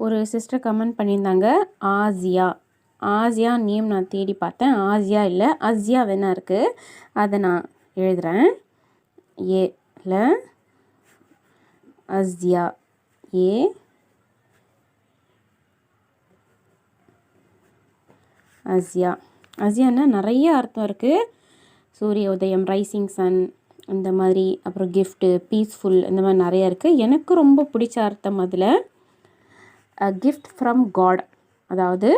ஒரு sister comment பண்ணியிருந்தாங்க Asia. Asia name நான் தேடி பார்த்தேன். ஆசியா இல்லை, அஸ்யா வேணா இருக்குது. அதை நான் எழுதுகிறேன். ஏல அஸ்யா, ஏ அஸ்யா. அஸ்யான்னா நிறைய அர்த்தம் இருக்குது. சூரிய உதயம், ரைசிங் சன், இந்த மாதிரி, அப்புறம் கிஃப்ட்டு, பீஸ்ஃபுல், இந்த மாதிரி நிறைய இருக்குது. எனக்கு ரொம்ப பிடிச்ச அர்த்தம் அதில் கிஃப்ட் ஃப்ரம் காட், அதாவது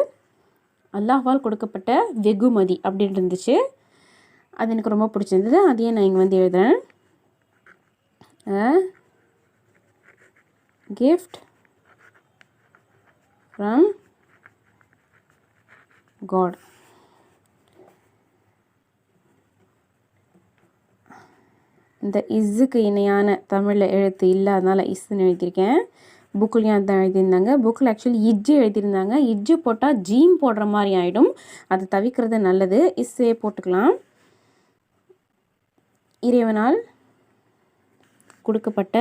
அல்லாஹ்வால் கொடுக்கப்பட்ட வெகுமதி அப்படின்னு இருந்துச்சு. அது எனக்கு ரொம்ப பிடிச்சிருந்தது. அதையே நான் இங்கே வந்து எழுதுகிறேன். gift from God. இந்த இஸ்ஸுக்கு இணையான தமிழில் எழுத்து இல்லை, அதனால் இஸ்ன்னு எழுதியிருக்கேன். புக்கிலையும் அதுதான் எழுதியிருந்தாங்க. புக்கில் ஆக்சுவலி இஜ்ஜு எழுதியிருந்தாங்க. இஜ்ஜு போட்டால் ஜீம் போடுற மாதிரி ஆகிடும். அதை தவிர்க்கிறது நல்லது. இஸ்ஸே போட்டுக்கலாம். இறைவனால் கொடுக்கப்பட்ட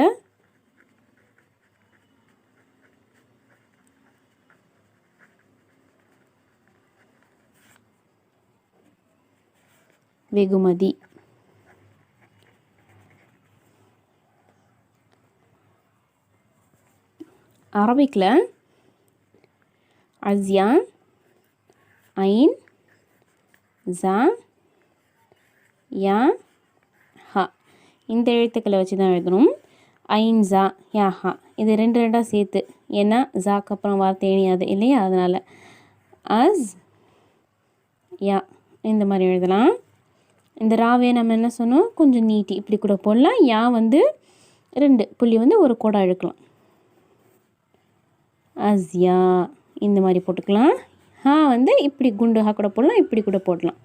வெகுமதி. அரபிக்கில் அஸ்யா, ஐன், ஜா, யா, ஹா, இந்த எழுத்துக்களை வச்சு தான் எழுதணும். ஐன், ஜா, யா, ஹா, இது ரெண்டாக சேர்த்து. ஏன்னா ஜாக்கு அப்புறம் வார்த்தை இணையாது இல்லையா, அதனால் அஸ் யா இந்த மாதிரி எழுதலாம். இந்த ராவே நம்ம என்ன சொன்னோம், கொஞ்சம் நீட்டி இப்படி கூட போடலாம். யா வந்து 2 புள்ளி வந்து ஒரு கோடா இழுக்கலாம். அஸ்யா இந்த மாதிரி போட்டுக்கலாம். ஹா வந்து இப்படி குண்டு ஹா கூட போடலாம், இப்படி கூட போடலாம்.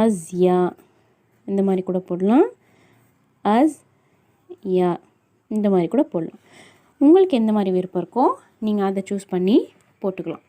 அஸ்யா இந்த மாதிரி கூட போடலாம். அஸ் யா இந்த மாதிரி கூட போடலாம். உங்களுக்கு எந்த மாதிரி விருப்பம் இருக்கோ நீங்கள் அதை சூஸ் பண்ணி போட்டுக்கலாம்.